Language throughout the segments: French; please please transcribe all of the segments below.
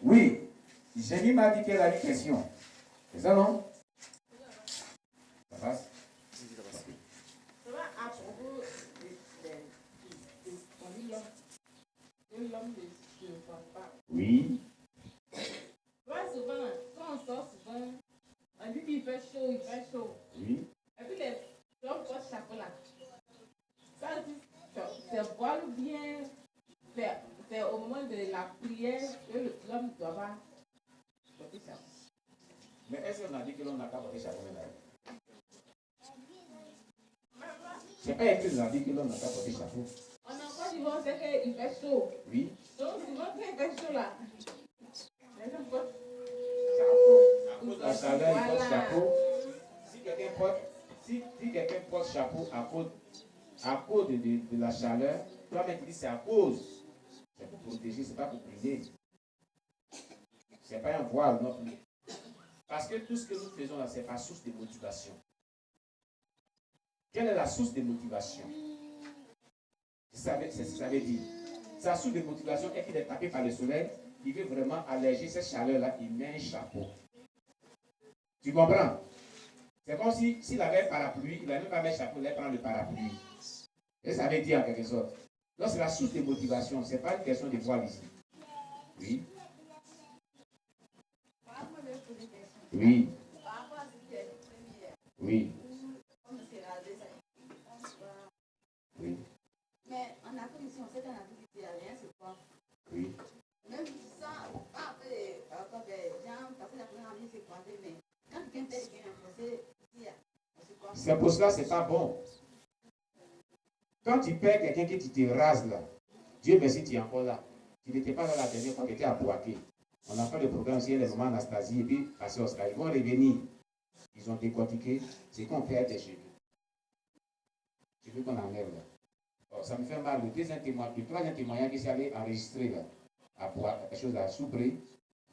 Oui. Jenny m'a dit qu'elle a une question. C'est ça, non? Ça passe? Ça va à propos de l'homme ne voit pas. Oui. Toi, souvent, quand on sort souvent, on dit qu'il fait chaud, il fait chaud. Oui. Et puis les hommes portent chapeau là. Ça dit, c'est voile ou bien c'est au moment de la prière que l'homme doit pas porter chapeau. Mais est-ce qu'on a dit que l'on n'a pas porté chapeau là? C'est pas écrit dans la Bible que l'on n'a pas porté chapeau. On a encore dit, bon, c'est qu'il fait chaud. Oui. Donc, souvent, quand il fait chaud là, les gens portent chapeau. À cause de la chaleur, il porte chapeau. Si quelqu'un porte chapeau à cause de la chaleur, toi-même tu dis c'est à cause. C'est pour protéger, c'est pas pour priver. C'est pas un voile non plus. Parce que tout ce que nous faisons là, c'est par source de motivation. Quelle est la source de motivation? C'est ce que ça veut dire. Sa source de motivation est qu'il est tapé par le soleil, il veut vraiment alléger cette chaleur-là, il met un chapeau. Tu comprends? C'est comme s'il avait un parapluie, il n'avait même pas mis un chapeau, il allait prendre le parapluie. Et ça veut dire en quelque sorte. Donc c'est la source de motivation, ce n'est pas une question de voile ici. Oui. Oui. Oui. Oui. Mais en Afrique, ici, on sait qu'en Afrique, il n'y a rien, c'est quoi? Oui. Même ça, après, quand les gens passaient la première année, c'est croisé, mais quand quelqu'un fait quelqu'un imposé, c'est quoi? C'est pour cela, c'est pas bon. Quand tu perds quelqu'un qui te rase là, Dieu merci, tu es encore là. Tu n'étais pas là la dernière fois, tu étais à Boaké. On a fait le programme ici, les mamans Anastasie et puis Pasteur Oscar. Ils vont revenir. Ils ont décortiqué. C'est qu'on perd des cheveux. Tu veux qu'on enlève là. Oh, ça me fait mal. Le troisième témoignage qui s'est allé enregistrer là, à Boaké, quelque chose à Soubré,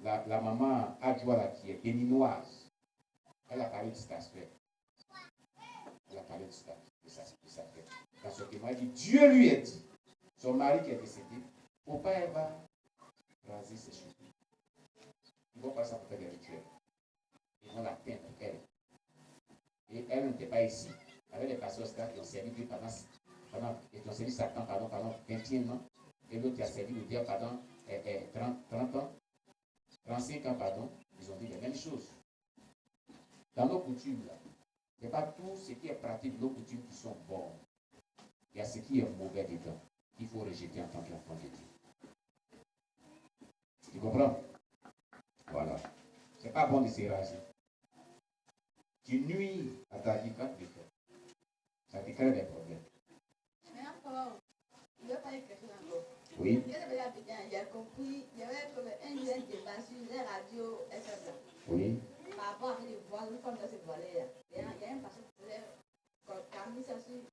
la maman Adjoa là, qui est béninoise, elle a parlé de cet aspect. Elle a parlé de cet aspect. Dans ce témoignage, Dieu lui a dit, son mari qui est décédé, faut pas elle va raser ses cheveux. Ils vont pas ça pour faire des rituels. Ils vont la peindre, elle. Et elle n'était pas ici. Avec les pasteurs qui ont servi Dieu ils ont servi Satan pendant 21 ans. Et l'autre qui a servi le diable pendant 30 ans, 35 ans, pardon. Ils ont dit les mêmes choses. Dans nos coutumes, là, ce n'est pas tout ce qui est pratique de nos coutumes qui sont bons. Il y a ce qui est mauvais dedans, qu'il faut rejeter en tant qu'enfant de Dieu. Tu comprends? Voilà. Ce n'est pas bon de se raser. Tu nuis à ta vie quand tu le fais. Ça te crée des problèmes. Mais encore, il doit pas y quelque chose encore. Oui. J'ai compris, il y avait comme un débat sur les radios FM. Oui. Par rapport à les voiles, comme dans ces voiles-là. Il y a un passage qui faisait comme Camille, ça se dit.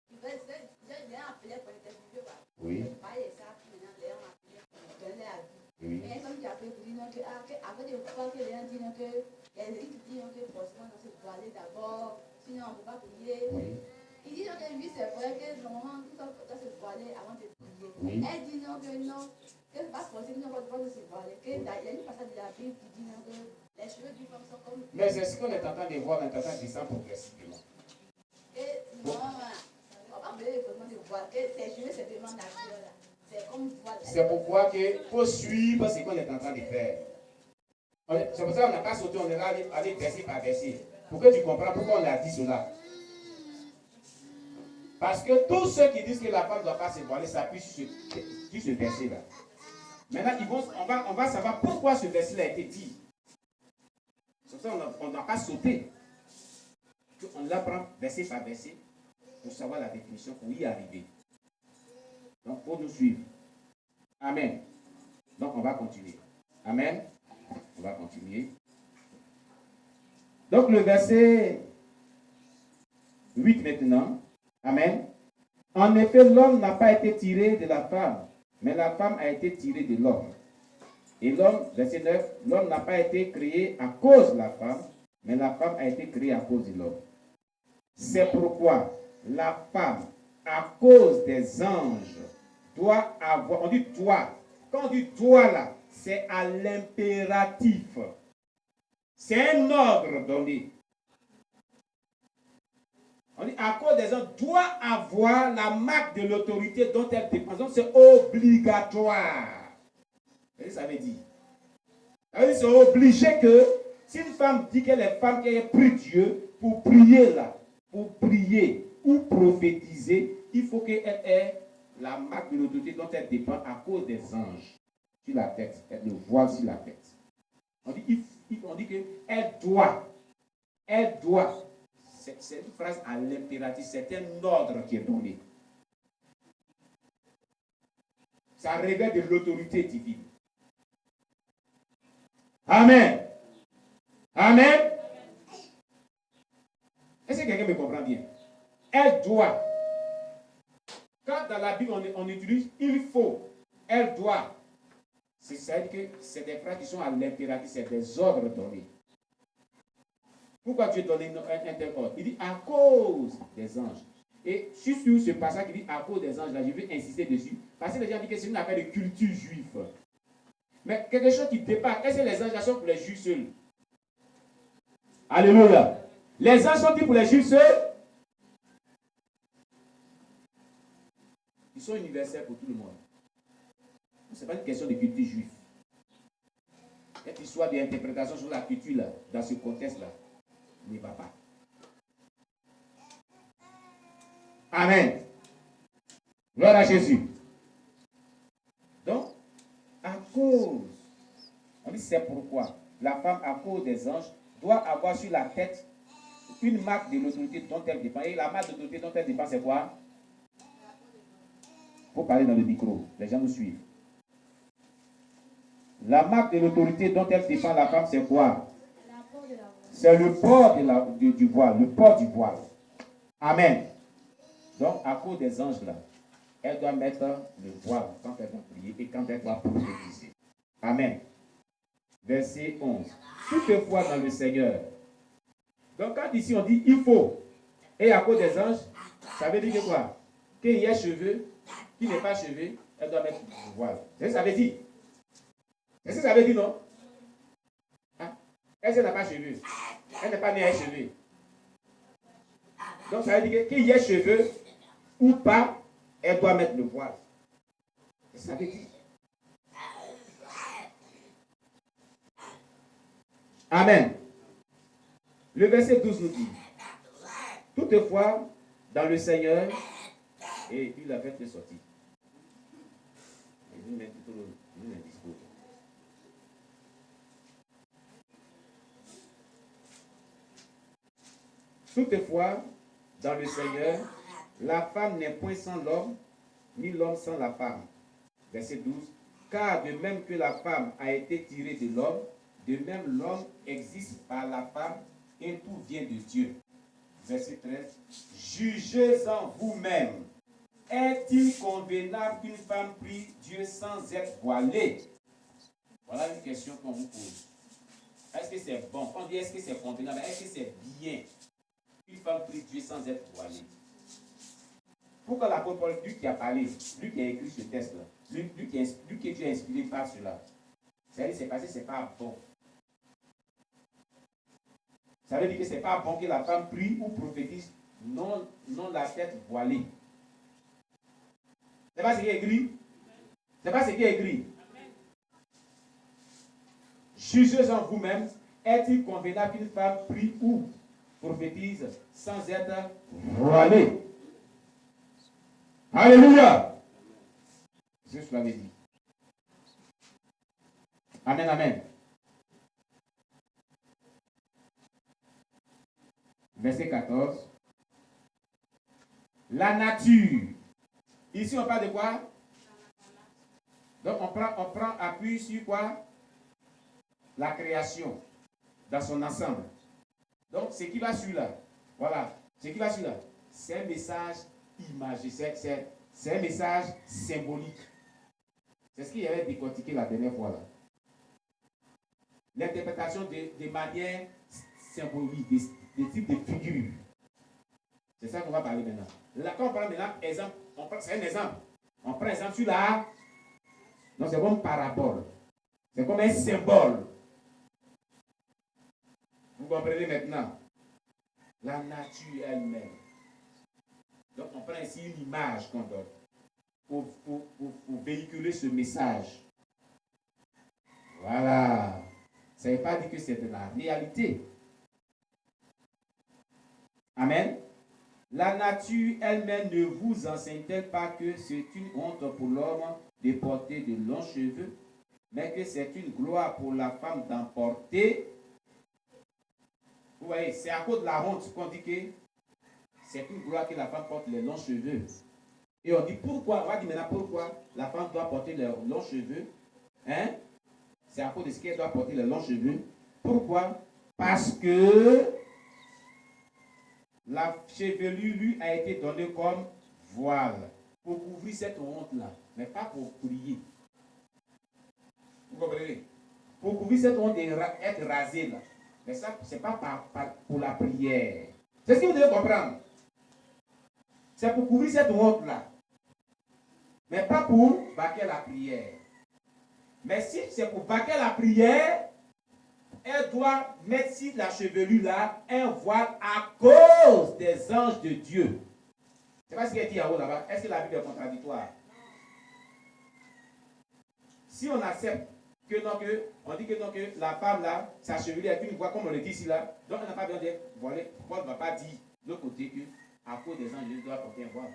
Il a appelé pour les tests. Oui. Il a ça, maintenant, il a appelé pour donner la vie. Oui. Mais comme tu as appelé pour dire qu'avec des fois que les gens disent que les équipes disent que forcément dans cette voilée d'abord, sinon on ne peut pas prier. Oui. Il dit que lui, c'est vrai que normalement, tout ça doit se voiler avant de prier. Oui. Elle dit non, que c'est pas possible, non, pas de se voiler. Il y a une passage de la Bible qui dit non, que les cheveux du femme sont comme. Mais c'est ce qu'on est en train de voir, on est en train de descendre progressivement. Et non, on va appeler vraiment de voile, que ses cheveux, c'est vraiment naturel. C'est comme voile. C'est pourquoi il faut suivre ce qu'on est en train de faire. C'est pour ça qu'on n'a pas sauté, on est là aller verser par verset. Pour que tu comprends pourquoi on a dit cela. Parce que tous ceux qui disent que la femme ne doit pas se voiler s'appuient sur ce verset-là. Maintenant, on va savoir pourquoi ce verset-là a été dit. C'est pour ça qu'on n'a pas sauté. On l'apprend verset par verset pour savoir la définition, pour y arriver. Donc, il faut nous suivre. Amen. Donc, on va continuer. Amen. On va continuer. Donc, le verset 8 maintenant. Amen. En effet, l'homme n'a pas été tiré de la femme, mais la femme a été tirée de l'homme. Et l'homme, verset 9, l'homme n'a pas été créé à cause de la femme, mais la femme a été créée à cause de l'homme. C'est pourquoi la femme, à cause des anges, doit avoir, on dit doit quand on dit doit là, c'est à l'impératif. C'est un ordre donné. On dit à cause des hommes doit avoir la marque de l'autorité dont elle dépend. Donc c'est obligatoire. Et ça veut dire. C'est obligé que si une femme dit qu'elle est femme, qu'elle prie Dieu pour prier là, pour prier ou prophétiser, il faut qu'elle ait la marque de l'autorité dont elle dépend à cause des anges sur la tête, le voile sur la tête. On dit qu'elle doit. C'est une phrase à l'impératif, c'est un ordre qui est donné. Ça révèle de l'autorité divine. Amen. Amen. Est-ce que quelqu'un me comprend bien? Elle doit. Quand dans la Bible on utilise il faut, elle doit. C'est-à-dire que c'est des phrases qui sont à l'impératif, c'est des ordres donnés. Pourquoi Dieu donne un tel ordre? Il dit à cause des anges. Et sur ce passage qui dit à cause des anges, là, je vais insister dessus. Parce que les gens disent que c'est une affaire de culture juive. Mais quelque chose qui dépasse. Est-ce que les anges sont pour les juifs seuls? Alléluia. Les anges sont-ils pour les juifs seuls? Ils sont universels pour tout le monde. Ce n'est pas une question de culture juive. Cette histoire d'interprétation sur la culture, là, dans ce contexte-là, n'y va pas. Amen. Gloire à Jésus. Donc, à cause, on dit c'est pourquoi la femme, à cause des anges, doit avoir sur la tête une marque de l'autorité dont elle dépend. Et la marque de l'autorité dont elle dépend, c'est quoi? Il faut parler dans le micro. Les gens nous suivent. La marque de l'autorité dont elle dépend, la femme, c'est quoi? C'est le port du voile. Le port du voile. Amen. Donc, à cause des anges là, elle doit mettre le voile quand elle va prier et quand elle va prophétiser. Amen. Verset 11. Toutefois dans le Seigneur. Donc, quand ici on dit il faut, et à cause des anges, ça veut dire que quoi? Qu'il y ait cheveux, qui n'est pas cheveux, elle doit mettre le voile. C'est ce que ça veut dire. C'est ce que ça veut dire, non? Hein? Elle n'a pas cheveux. Elle n'est pas née avec cheveux. Donc, ça veut dire qu'il y ait cheveux ou pas, elle doit mettre le voile. C'est ce que ça veut dire. Amen. Le verset 12 nous dit, toutefois, dans le Seigneur, et il a fait sortir. Et nous mettons tout le discours. Toutefois, dans le Seigneur, la femme n'est point sans l'homme, ni l'homme sans la femme. Verset 12. Car de même que la femme a été tirée de l'homme, de même l'homme existe par la femme et tout vient de Dieu. Verset 13. Jugez-en vous-même. Est-il convenable qu'une femme prie Dieu sans être voilée? Voilà une question qu'on vous pose. Est-ce que c'est bon? On dit est-ce que c'est convenable? Est-ce que c'est bien qu'une femme prie Dieu sans être voilée? Pourquoi l'apôtre Paul, lui qui a parlé, lui qui a écrit ce texte-là, lui que Dieu a inspiré par cela, c'est parce que ce n'est pas bon. Ça veut dire que ce n'est pas bon que la femme prie ou prophétise non la tête voilée. Ce n'est pas ce qui est écrit. Ce n'est pas ce qui est écrit. Jugez en vous-même, est-il convenable qu'une femme prie ou prophétise sans être voilée? Alléluia. C'est ce que je l'avais dit. Amen, amen. Verset 14. La nature. Ici, on parle de quoi? Donc, on prend appui sur quoi? La création, dans son ensemble. Donc, ce qui va sur là, voilà, ce qui va sur là, c'est un message imagé, c'est un message symbolique. C'est ce qu'il y avait décortiqué la dernière fois là. L'interprétation de manière symbolique, des types de figures. C'est ça qu'on va parler maintenant. Là, quand on parle maintenant, exemple, c'est un exemple. On prend exemple sur Donc c'est comme parabole. C'est comme un symbole. Vous comprenez maintenant? La nature elle-même. Donc on prend ici une image qu'on donne pour véhiculer ce message. Voilà. Ça ne veut pas dire que c'est de la réalité. Amen. La nature elle-même ne vous enseigne-t-elle pas que c'est une honte pour l'homme de porter de longs cheveux, mais que c'est une gloire pour la femme d'en porter? Vous voyez, c'est à cause de la honte qu'on dit que c'est une gloire que la femme porte les longs cheveux. Et on dit pourquoi, on va dire maintenant pourquoi la femme doit porter les longs cheveux. Hein? C'est à cause de ce qu'elle doit porter les longs cheveux. Pourquoi? Parce que la chevelure lui a été donnée comme voile pour couvrir cette honte-là, mais pas pour prier. Vous comprenez? Pour couvrir cette honte et être rasé là. Mais ça, ce n'est pas pour la prière. C'est ce que vous devez comprendre. C'est pour couvrir cette honte-là. Mais pas pour vaquer la prière. Mais si c'est pour vaquer la prière, elle doit mettre sur la chevelure là un voile à cause des anges de Dieu. C'est pas ce qu'il dit en haut là-bas. Est-ce que la Bible est contradictoire? Si on accepte que non, on dit que non, que la femme là, sa chevelure est une voile, comme on le dit ici là, donc on n'a pas besoin de voiler. Paul ne va pas dire de l'autre côté que à cause des anges, Dieu doit porter un voile.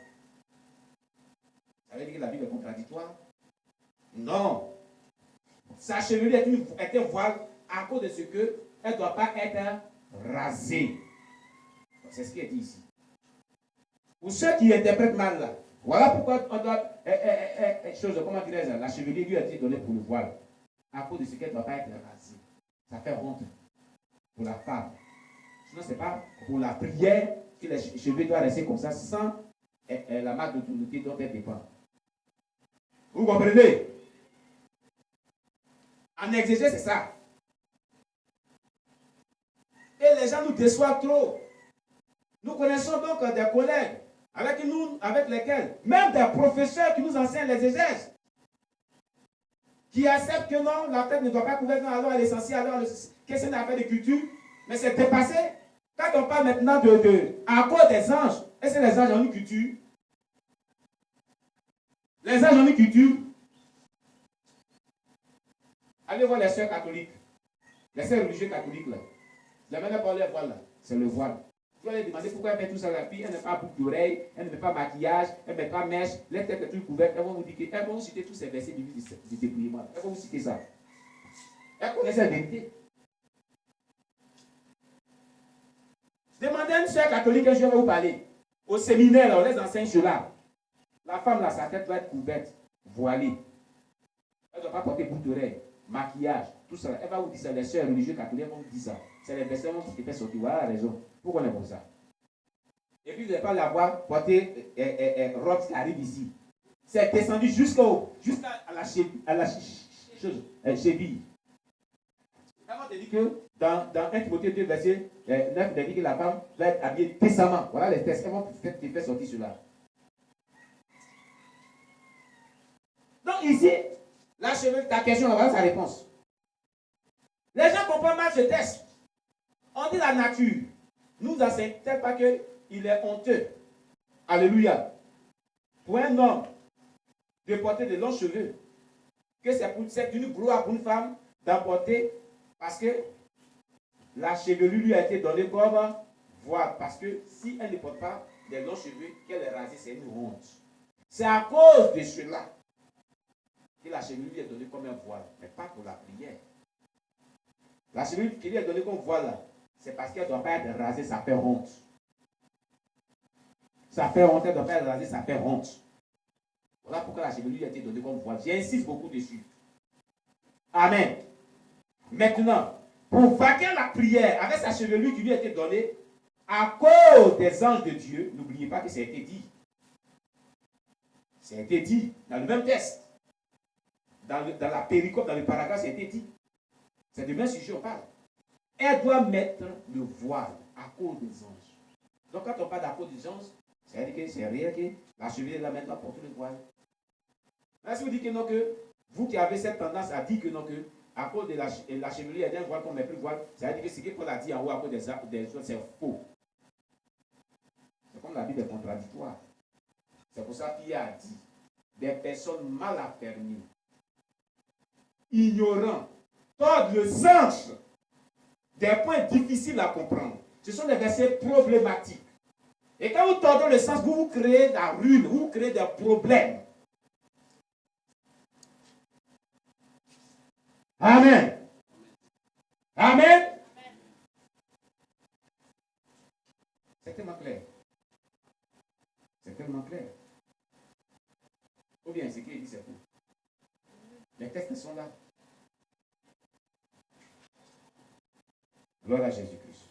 Ça veut dire que la Bible est contradictoire? Non. Sa chevelure est un voile à cause de ce qu'elle ne doit pas être rasée. C'est ce qui est dit ici. Pour ceux qui interprètent mal là, voilà pourquoi on doit. Comment dirais-je, la chevelure lui a été donnée pour le voile. À cause de ce qu'elle ne doit pas être rasée. Ça fait honte pour la femme. Sinon, ce n'est pas pour la prière que les cheveux doivent rester comme ça sans la marque d'autorité dont elle dépend. Vous comprenez? En exégèse, c'est ça. Et les gens nous déçoivent trop. Nous connaissons donc des collègues avec lesquels, même des professeurs qui nous enseignent l'exégèse, qui acceptent que non, la tête ne doit pas couvrir, alors l'essentiel, alors que c'est une affaire de culture, mais c'est dépassé. Quand on parle maintenant à cause des anges, est-ce que les anges ont une culture? Les anges ont une culture. Allez voir les sœurs catholiques, les sœurs religieuses catholiques là. La manière par les voiles là, c'est le voile. Vous allez demander pourquoi elle fait tout ça la fille, elle n'a pas boucle d'oreille, elle ne met pas maquillage, elle ne met pas mèche, les têtes sont couvertes, elles vont vous dire que, elles vont vous citer tous ces versets du dépouillement. Elles vont vous citer ça. Elles connaissent la vérité. Demandez à une sœur catholique que je vais vous parler. Au séminaire, là, on les enseigne cela. La femme là, sa tête doit être couverte, voilée. Elle ne doit pas porter boucle d'oreille, maquillage, tout ça. Elle va vous dire ça, les sœurs religieuses catholiques vont vous dire ça. C'est les versets qui te fait sortir. Voilà la raison. Pourquoi on est comme ça? Et puis vous n'allez pas la voir porter robe qui arrive ici. C'est descendu jusqu'à la cheville. Avant de dire que dans 1 Timothée 2, verset 9, il dit que la femme doit être habillée décemment. Voilà les textes. Elles vont te faire sortir cela. Donc ici, la chevelure, ta question, voilà sa réponse. Les gens comprennent mal ce texte. On dit la nature. Nous enseigne peut-être pas qu'il est honteux. Alléluia. Pour un homme de porter de longs cheveux, que c'est une gloire pour une femme d'emporter parce que la chevelure lui a été donnée comme voile. Parce que si elle ne porte pas de longs cheveux, qu'elle est rasée, c'est une honte. C'est à cause de cela que la chevelure lui est donnée comme un voile, mais pas pour la prière. La chevelure qui lui est donnée comme voile là, c'est parce qu'elle ne doit pas être rasée, ça fait honte. Ça fait honte, elle ne doit pas être rasée, ça fait honte. Voilà pourquoi la chevelure a été donnée comme voile. J'insiste beaucoup dessus. Amen. Maintenant, pour vaquer la prière avec sa chevelure qui lui a été donnée, à cause des anges de Dieu, n'oubliez pas que ça a été dit. Ça a été dit dans le même texte. Dans la péricope, dans le paragraphe, ça a été dit. C'est du même sujet, on parle. Elle doit mettre le voile à cause des anges. Donc quand on parle à cause des anges, c'est-à-dire que c'est rien que la chevelure là maintenant porte le voile. Là, si vous dites que non, que Vous qui avez cette tendance à dire que non, que à cause de la chevelure, il y a un voile qu'on met plus voile, ça veut dire que ce que Paul a dit en haut à cause des autres, c'est faux. C'est comme la Bible est contradictoire. C'est pour ça qu'il a dit des personnes mal affermies, ignorants, tordent le sens des points difficiles à comprendre. Ce sont des versets problématiques. Et quand vous tordez le sens, vous créez de la ruine, vous créez des problèmes. Amen. Amen. C'est tellement clair. C'est tellement clair. Ou bien ce qu'il dit, c'est faux. Les textes sont là. Gloire à Jésus-Christ.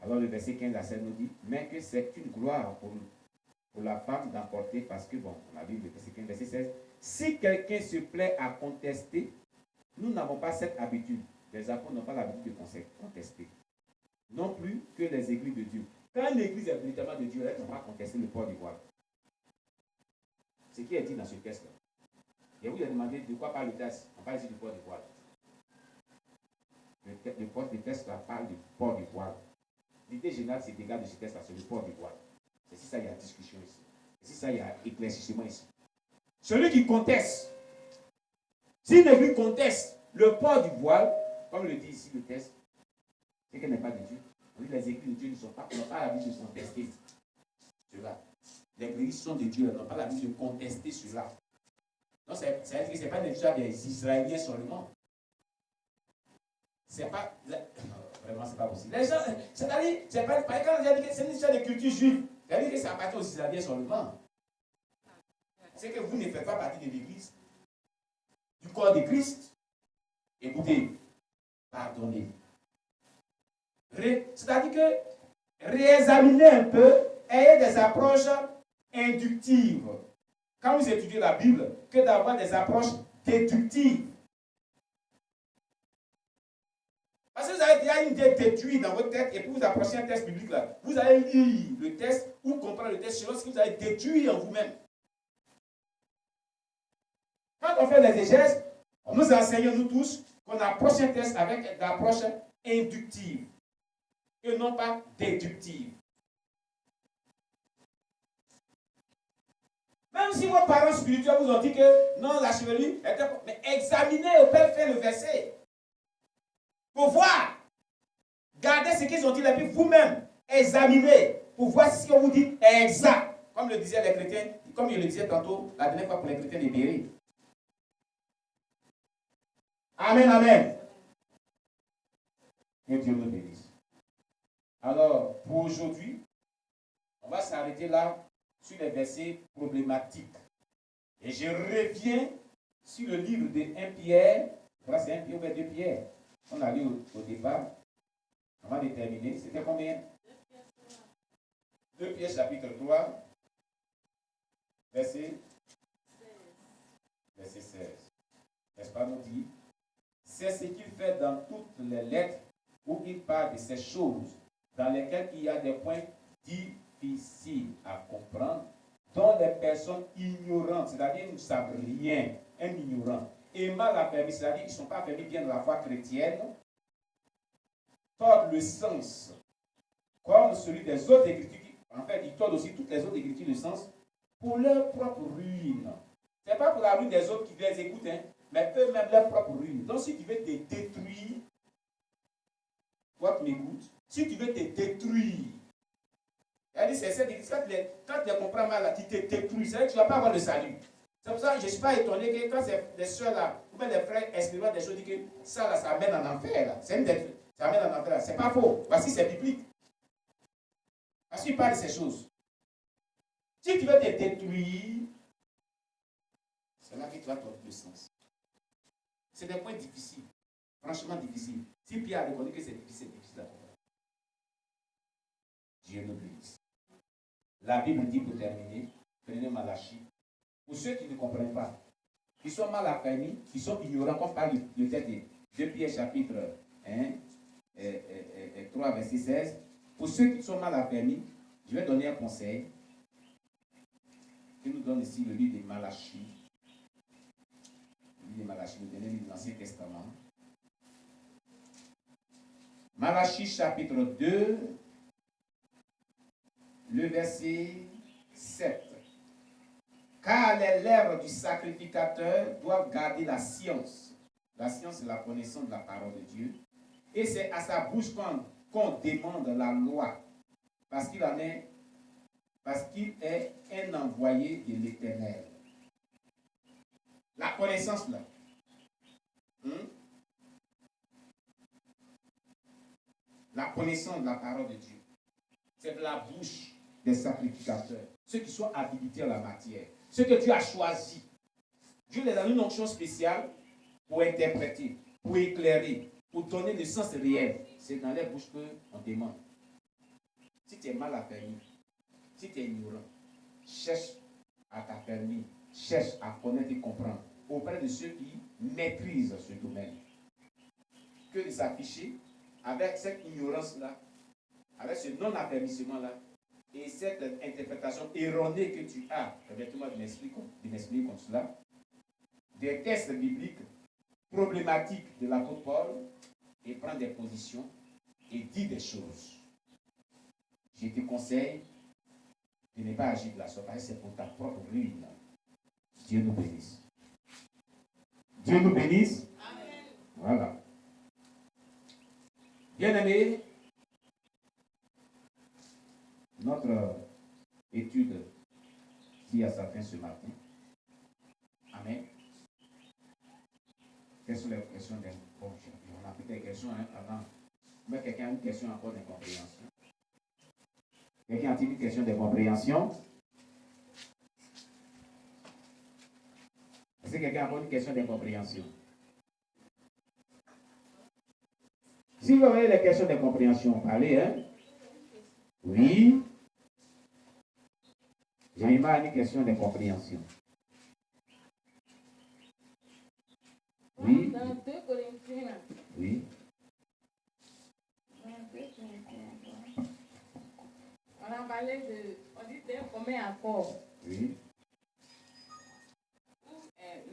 Alors le verset 15 à 16 nous dit, mais que c'est une gloire pour la femme d'emporter, parce que, bon, on a vu le verset 15, verset 16, si quelqu'un se plaît à contester, nous n'avons pas cette habitude. Les apôtres n'ont pas l'habitude de contester. Non plus que les églises de Dieu. Quand l'église est véritablement de Dieu, elle ne va pas contester le port du voile. Ce qui est dit dans ce texte-là. Et vous lui avez demandé de quoi parle le texte. On parle ici du port du voile. Le texte là parle du port du voile. L'idée générale, c'est d'égal de ce texte là, c'est le port du voile. C'est si ça, il y a discussion ici. C'est si ça, il y a éclaircissement ici. Celui qui conteste, si l'église conteste le port du voile, comme le dit ici le texte, c'est qu'elle n'est pas de Dieu. Les églises de Dieu n'ont pas l'habitude de contester cela. Les églises sont de Dieu, elles n'ont pas l'habitude de contester cela. Donc, c'est-à-dire que ce n'est pas l'histoire des Israéliens seulement. C'est pas. Non, vraiment, c'est pas possible. Les gens, c'est-à-dire, c'est pas. Quand j'ai dit que c'est une histoire de culture juive, c'est-à-dire que ça appartient aux Israéliens seulement. C'est que vous ne faites pas partie de l'église, du corps de Christ. Écoutez, pardonnez. C'est-à-dire que réexaminez un peu, ayez des approches inductives. Quand vous étudiez la Bible, que d'avoir des approches déductives. Parce que vous avez déjà une idée déduite dans votre tête et puis vous approchez un texte biblique là. Vous allez lire le texte ou comprendre le texte selon ce que vous avez déduit en vous-même. Quand on fait l'exégèse, on nous enseigne, nous tous, qu'on approche un texte avec une approche inductive et non pas déductive. Même si vos parents spirituels vous ont dit que non, la chevelure était... Mais examinez au père fait le verset. Pour voir. Gardez ce qu'ils ont dit, et puis vous-même, examinez pour voir si ce qu'on vous dit est exact. Comme le disaient les chrétiens, comme je le disais tantôt, la dernière fois pour les chrétiens libérés. Amen, amen. Que Dieu nous bénisse. Alors, pour aujourd'hui, on va s'arrêter là sur les versets problématiques. Et je reviens sur le livre de 1 Pierre. Voilà, c'est 1 Pierre ou 2 Pierre. On a lu au départ. Avant de terminer, c'était combien? 2 Pierre chapitre 3, verset 16. N'est-ce pas, nous dit? C'est ce qu'il fait dans toutes les lettres où il parle de ces choses dans lesquelles il y a des points difficiles à comprendre, dont les personnes ignorantes, c'est-à-dire ils ne savent rien, un ignorant, et mal affermis, c'est-à-dire qu'ils ne sont pas affermis bien dans la foi chrétienne, tordent le sens, comme celui des autres écritures. En fait, ils tordent aussi toutes les autres écritures de sens pour leur propre ruine. Ce n'est pas pour la ruine des autres qui les écoutent, hein, mais eux-mêmes leur propre ruine. Donc, si tu veux te détruire, toi qui m'écoutes, si tu veux te détruire, quand tu les comprends mal, là, tu te détruis, c'est vrai que tu ne vas pas avoir le salut. C'est pour ça que je ne suis pas étonné que quand les soeurs là, ou même les frères expérimentent des choses, disent que ça là, ça amène en enfer là. Ça amène en enfer là. C'est pas faux. Voici, c'est biblique. Parce qu'il parle de ces choses. Si tu veux te détruire, c'est là que tu vas trouver le sens. C'est des points difficiles. Franchement difficiles. Si Pierre a reconnu que c'est difficile à comprendre. Dieu nous bénisse. La Bible dit pour terminer, prenez Malachie. Pour ceux qui ne comprennent pas, qui sont mal affermis, qui sont ignorants, comme par le texte de 2 Pierre chapitre 3 verset 16. Pour ceux qui sont mal affermis, je vais donner un conseil que nous donne ici le livre de Malachie. Malachie, le dernier livre de l'Ancien Testament. Malachie chapitre 2, le verset 7. Car les lèvres du sacrificateur doivent garder la science. La science, c'est la connaissance de la parole de Dieu. Et c'est à sa bouche qu'on demande la loi. Parce qu'il est un envoyé de l'Éternel. La connaissance là. La connaissance de la parole de Dieu. C'est de la bouche des sacrificateurs. Ceux qui sont habilités en la matière. Ceux que Dieu a choisis. Dieu les a donné une onction spéciale pour interpréter, pour éclairer, pour donner le sens réel. C'est dans les bouches qu'on demande. Si tu es mal affermi, si tu es ignorant, cherche à t'affermir, cherche à connaître et comprendre auprès de ceux qui maîtrisent ce domaine. Que de s'afficher avec cette ignorance-là, avec ce non-affermissement-là, et cette interprétation erronée que tu as, permettez-moi de m'expliquer comme cela, des textes bibliques problématiques de l'apôtre Paul, et prendre des positions et dire des choses. Je te conseille de ne pas agir de la sorte, c'est pour ta propre ruine. Dieu nous bénisse. Dieu nous bénisse. Amen. Voilà. Bien-aimés, notre étude dit à sa fin ce matin. Amen. Quelles sont les questions d'incompréhension? On a pris des questions avant. Mais quelqu'un a une question encore d'incompréhension. Quelqu'un a une question d'incompréhension? Est-ce que quelqu'un a encore une question d'incompréhension? Si vous avez des questions d'incompréhension, parlez, hein? Oui. J'ai une question d'incompréhension. Oui. Dans 2 Corinthiens. Oui. On a parlé de. On dit d'un commun accord. Oui.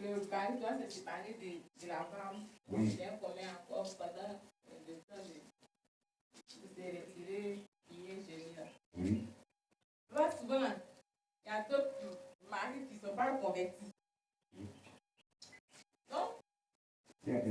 Le mari doit se séparer de la femme. Oui. D'un commun accord pendant le temps de se retirer, qui est gêné là. Oui. Là, souvent, il y a d'autres maris qui ne sont pas convertis. Oui. Donc, Tiens,